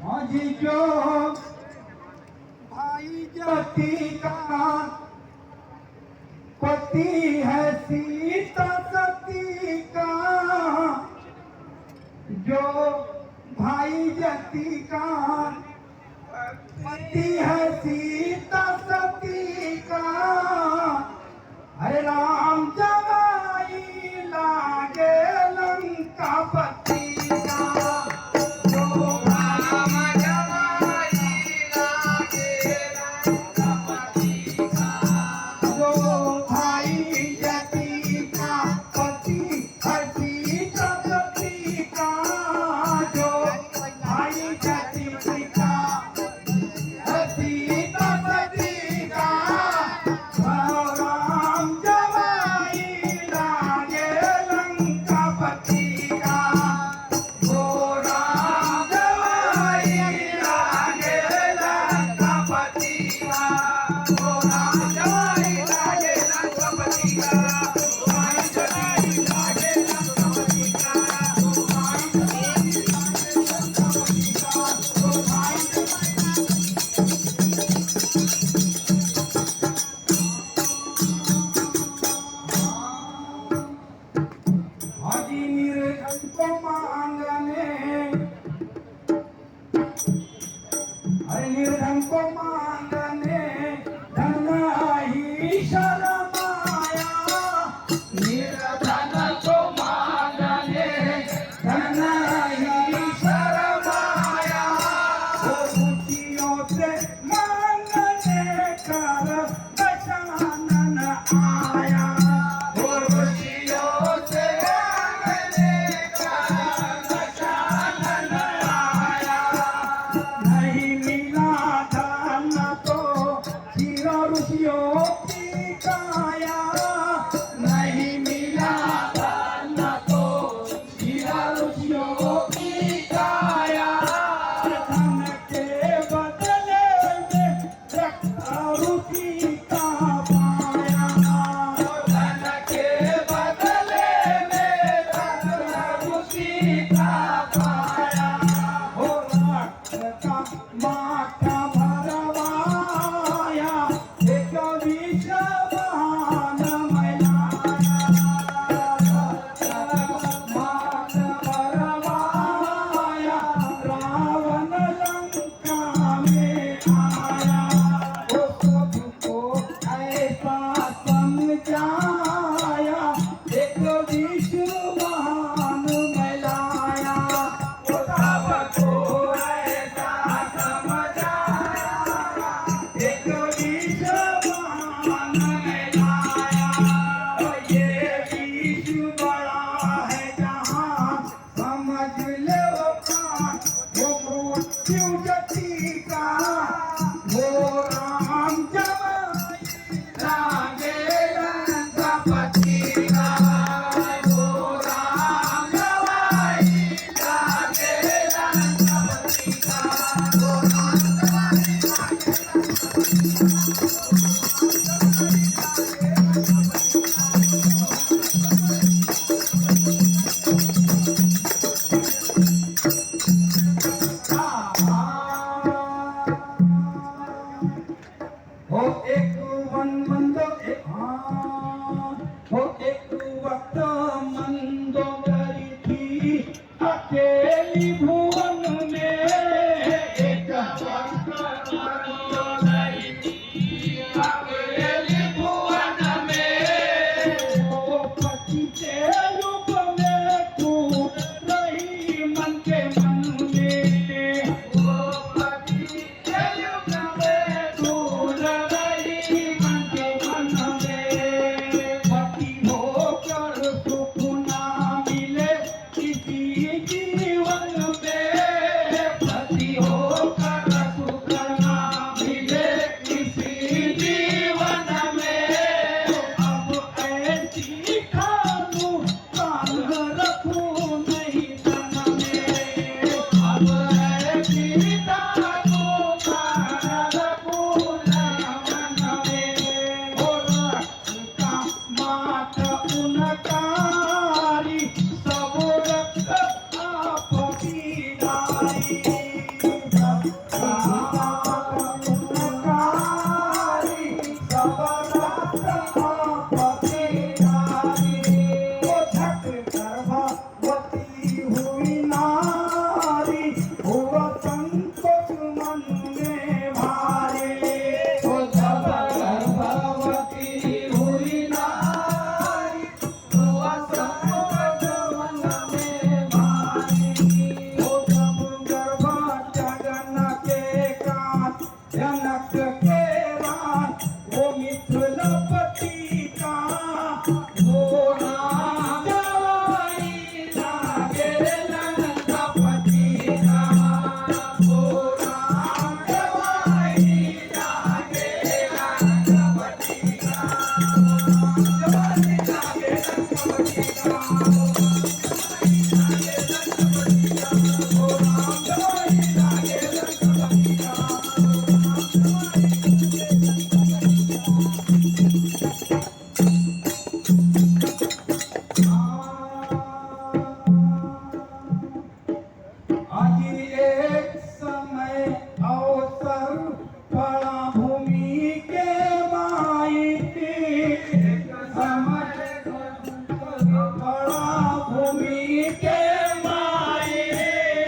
माझी जो भाई जाति का पति है सीता सती का, जो भाई जाति का पति है सीता सती का, हरे राम जवाई लागे लंका पति का, निर्धन को मांगने धन ही शरमाया, निर्धन को मांगने धन ही शरमाया, वो खुशियों से मांगने कर दशानन आया, वो खुशियों से मांगने कर दशानन आया, नहीं ऋषियों की काया, नहीं मिला धन तो हीरा ऋषियों की काया, धन के बदले में रखा ऋषि का पाया, धन के बदले में रखा ऋषि का पाया, हो रक्त का माथा अकेली भुवन में एक वक्त गई थी, अकेली भुवन में वो पति के युग में तू रही मन के मन में, वो पति के युग में तू रही मन के मन में, पति होकर सुख ना मिले किसी जीवन में, पति होकर सुख ना मिले किसी जीवन में, अब ऐसी खानू कान रखूं नहीं तन में,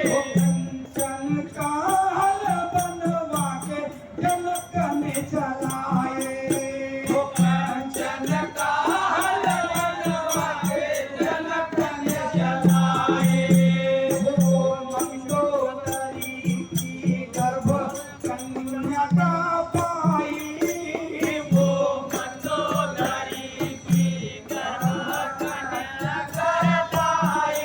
ओ कंचन काल बनवा के जनक ने चलाए ओ कंचन काल बनवा के जनक ने चलाए ओ मंदोदरी की गर्भ कन्या का पाई वो मंदोदरी की गर्भ कन्या का पाई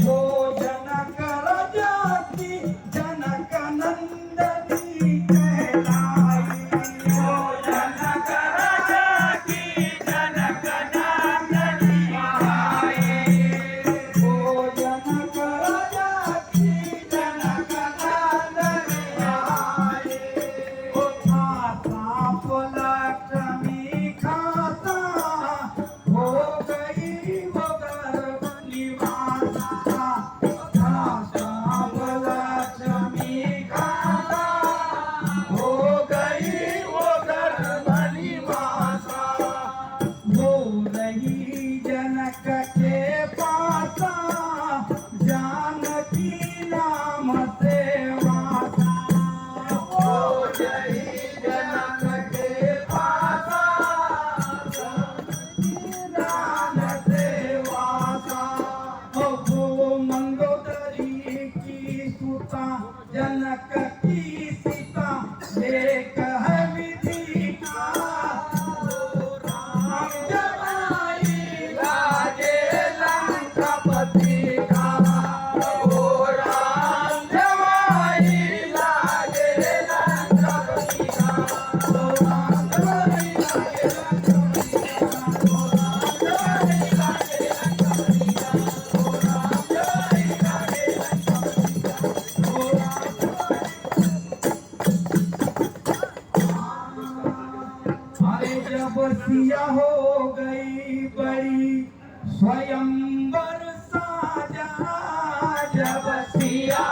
वो जनक राजा की जनक नंदनी कहलाई वो जनक राजा की जनक नंदनी कहलाई वो जनक राजा की जनक नंदनी कहलाई ओ खाता लक्ष्मी खाता हो गई वो गर्भ निवासा खाता लक्ष्मी खाता हो गई वो गर्भ निवासा हो रही जनक के पासा जानकी नाम से वासा हो रही जनक के पासा नाम से वासा हो मंगोदरी की सुता जनक की सीता एक है विधि का राम जमाई लागे लंकापति का ओ राम जमाई लागे लंकापति का ओ राम जमाई लागे लंकापति का ओ राम जमाई लागे लंकापति का ओ राम जमाई लागे लंकापति का ओ राम अरे जब सिया हो गई बड़ी स्वयंवर साजा जब सिया